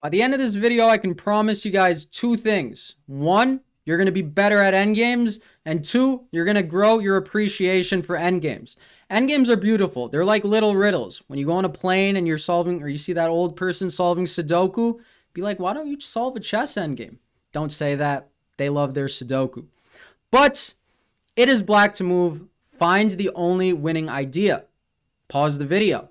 By the end of this video, I can promise you guys two things. One, you're going to be better at endgames, and two, you're going to grow your appreciation for endgames. Endgames are beautiful. They're like little riddles. When you go on a plane and you're solving, or you see that old person solving Sudoku, be like, why don't you solve a chess endgame? Don't say that. They love their Sudoku. But it is black to move. Find the only winning idea. Pause the video.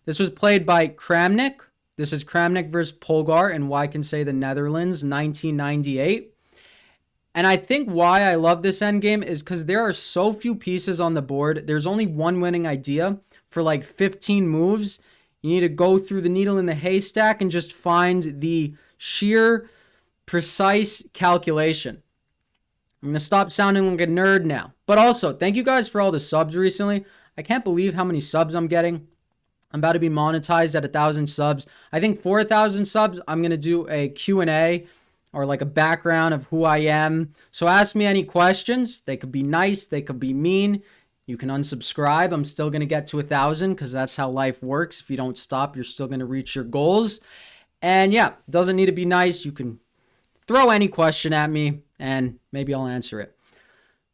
This was played by Kramnik. This is Kramnik versus Polgar in I can say the Netherlands, 1998. And I think why I love this endgame is because there are so few pieces on the board. There's only one winning idea for like 15 moves. You need to go through the needle in the haystack and just find the sheer, precise calculation. I'm going to stop sounding like a nerd now. But also, thank you guys for all the subs recently. I can't believe how many subs I'm getting. I'm about to be monetized at 1,000 subs. I think for 1,000 subs, I'm going to do a Q&A or like a background of who I am. So ask me any questions. They could be nice. They could be mean. You can unsubscribe. I'm still going to get to 1,000 because that's how life works. If you don't stop, you're still going to reach your goals. And yeah, it doesn't need to be nice. You can throw any question at me and maybe I'll answer it.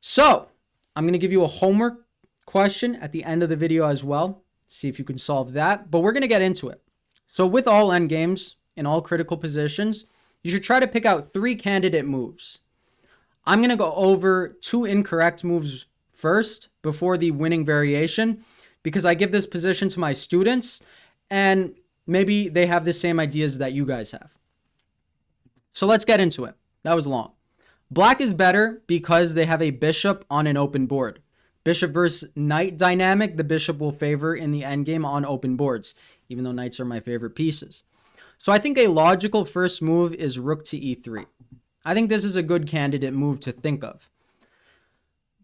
So I'm going to give you a homework question at the end of the video as well. See if you can solve that. But we're going to get into it. So with all endgames in all critical positions, you should try to pick out 3 candidate moves. I'm going to go over 2 incorrect moves first before the winning variation because I give this position to my students and maybe they have the same ideas that you guys have. So let's get into it. That was long. Black is better because they have a bishop on an open board. Bishop versus knight dynamic, the bishop will favor in the endgame on open boards, even though knights are my favorite pieces. So I think a logical first move is rook to e3. I think this is a good candidate move to think of.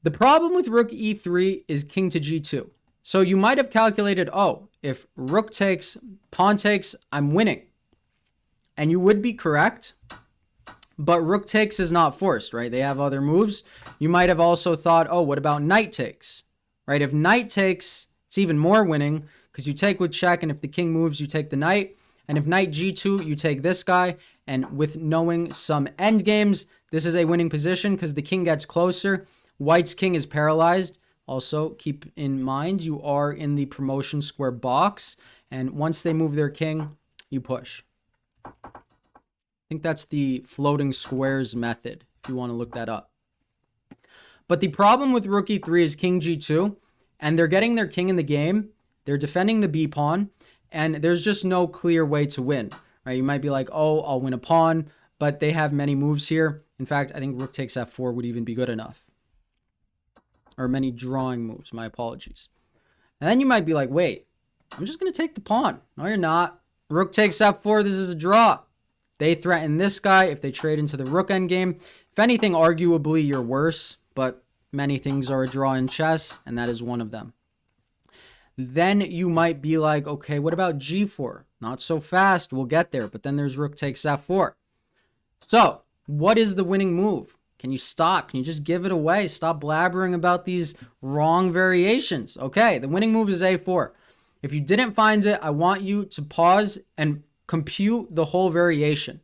The problem with rook e3 is king to g2. So you might have calculated, oh, if rook takes, pawn takes, I'm winning. And you would be correct. But rook takes is not forced, right? They have other moves. You might have also thought, oh, what about knight takes, right? If knight takes, it's even more winning because you take with check, and if the king moves, you take the knight. And if knight g2, you take this guy. And with knowing some end games, this is a winning position because the king gets closer. White's king is paralyzed. Also, keep in mind, you are in the promotion square box. And once they move their king, you push. I think that's the floating squares method, if you want to look that up. But the problem with rook e3 is king g2, and they're getting their king in the game. They're defending the b pawn, and there's just no clear way to win. Right? You might be like, oh, I'll win a pawn, but they have many moves here. In fact, I think rook takes f4 would even be good enough. Or many drawing moves, my apologies. And then you might be like, wait, I'm just going to take the pawn. No, you're not. Rook takes f4, this is a draw. They threaten this guy if they trade into the rook endgame. If anything, arguably, you're worse, but many things are a draw in chess, and that is one of them. Then you might be like, okay, what about g4? Not so fast, we'll get there, but then there's rook takes f4. So, what is the winning move? Can you stop? Can you just give it away? Stop blabbering about these wrong variations. Okay, the winning move is a4. If you didn't find it, I want you to pause and compute the whole variation.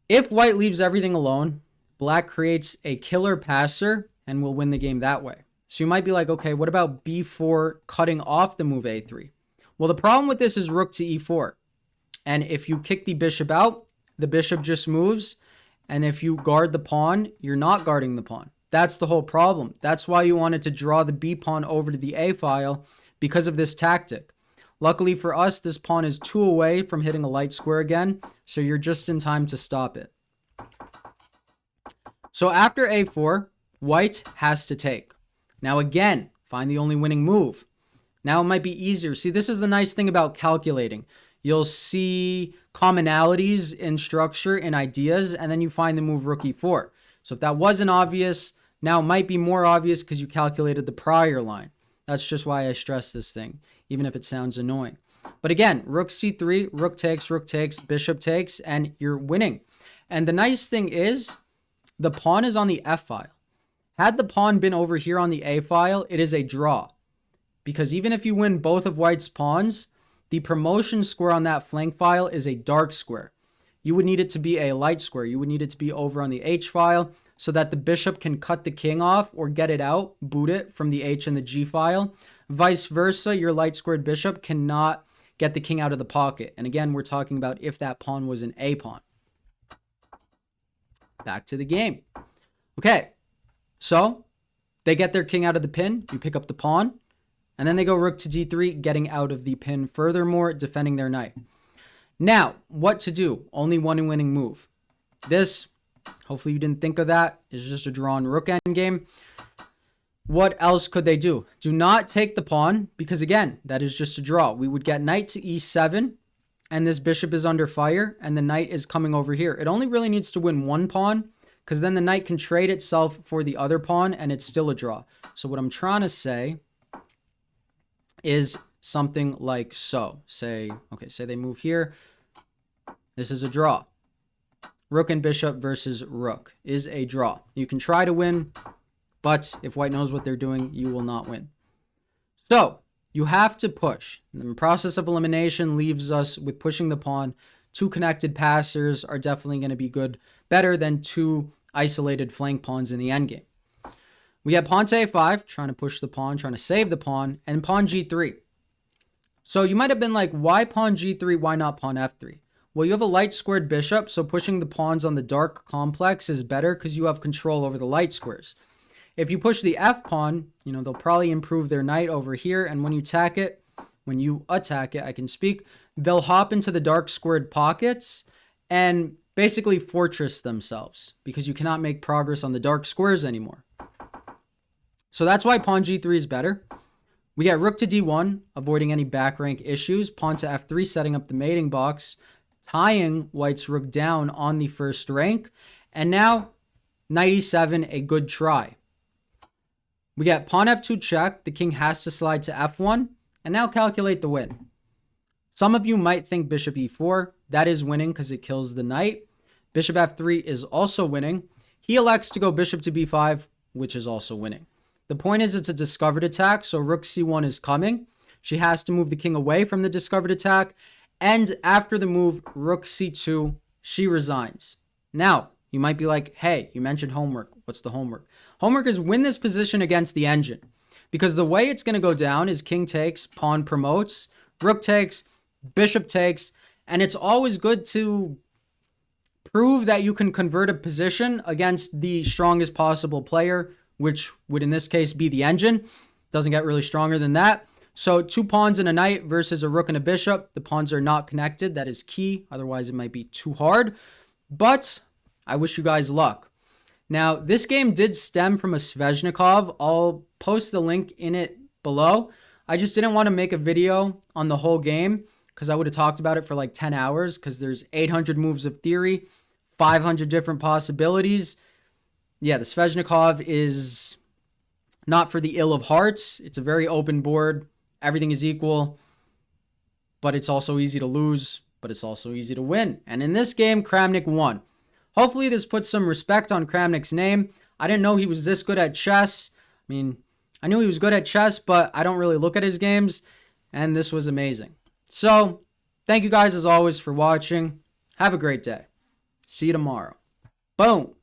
If white leaves everything alone, black creates a killer passer and will win the game that way. So you might be like, okay, what about b4 cutting off the move a3? Well, the problem with this is rook to e4. And if you kick the bishop out, the bishop just moves. And if you guard the pawn, you're not guarding the pawn. That's the whole problem. That's why you wanted to draw the b pawn over to the a file because of this tactic. Luckily for us, this pawn is 2 away from hitting a light square again, so you're just in time to stop it. So after a4, white has to take. Now again, find the only winning move. Now it might be easier. See, this is the nice thing about calculating. You'll see commonalities in structure and ideas, and then you find the move rook e4. So if that wasn't obvious, now it might be more obvious because you calculated the prior line. That's just why I stress this thing, even if it sounds annoying. But again, rook c3, rook takes, bishop takes, and you're winning. And the nice thing is, the pawn is on the f file. Had the pawn been over here on the a file, it is a draw. Because even if you win both of white's pawns, The promotion square on that flank file is a dark square. You would need it to be a light square. You would need it to be over on the H file so that the bishop can cut the king off or get it out, boot it from the H and the G file. Vice versa, your light squared bishop cannot get the king out of the pocket. And again, we're talking about if that pawn was an A pawn. Back to the game. Okay, so they get their king out of the pin. You pick up the pawn. And then they go rook to d3, getting out of the pin. Furthermore, defending their knight. Now, what to do? Only one winning move. This, hopefully you didn't think of that, is just a drawn rook endgame. What else could they do? Do not take the pawn, because again, that is just a draw. We would get knight to e7, and this bishop is under fire, and the knight is coming over here. It only really needs to win one pawn, because then the knight can trade itself for the other pawn, and it's still a draw. So what I'm trying to say is something like so. Say they move here. This is a draw. Rook and bishop versus rook is a draw. You can try to win, but if white knows what they're doing, you will not win. So you have to push. The process of elimination leaves us with pushing the pawn. Two connected passers are definitely going to be better than two isolated flank pawns in the endgame. We have pawn to a5, trying to push the pawn, trying to save the pawn, and pawn g3. So you might have been like, why pawn g3, why not pawn f3? Well, you have a light squared bishop, so pushing the pawns on the dark complex is better because you have control over the light squares. If you push the f pawn, they'll probably improve their knight over here, and when you attack it, they'll hop into the dark squared pockets and basically fortress themselves because you cannot make progress on the dark squares anymore. So that's why pawn g3 is better. We get rook to d1, avoiding any back rank issues. Pawn to f3, setting up the mating box, tying white's rook down on the first rank. And now, knight e7, a good try. We get pawn f2 check. The king has to slide to f1. And now calculate the win. Some of you might think bishop e4. That is winning because it kills the knight. Bishop f3 is also winning. He elects to go bishop to b5, which is also winning. The point is it's a discovered attack, so rook c1 is coming. She has to move the king away from the discovered attack. And after the move, rook c2, she resigns. Now, you might be like, hey, you mentioned homework. What's the homework? Homework is win this position against the engine. Because the way it's going to go down is king takes, pawn promotes, rook takes, bishop takes. And it's always good to prove that you can convert a position against the strongest possible player, which would in this case be the engine. Doesn't get really stronger than that. So 2 pawns and a knight versus a rook and a bishop. The pawns are not connected. That is key. Otherwise, it might be too hard. But I wish you guys luck. Now, this game did stem from a Sveshnikov. I'll post the link in it below. I just didn't want to make a video on the whole game because I would have talked about it for like 10 hours because there's 800 moves of theory, 500 different possibilities. Yeah, the Sveshnikov is not for the ill of hearts. It's a very open board. Everything is equal, but it's also easy to lose, but it's also easy to win. And in this game, Kramnik won. Hopefully this puts some respect on Kramnik's name. I didn't know he was this good at chess. I mean, I knew he was good at chess, but I don't really look at his games, and this was amazing. So, thank you guys as always for watching. Have a great day. See you tomorrow. Boom.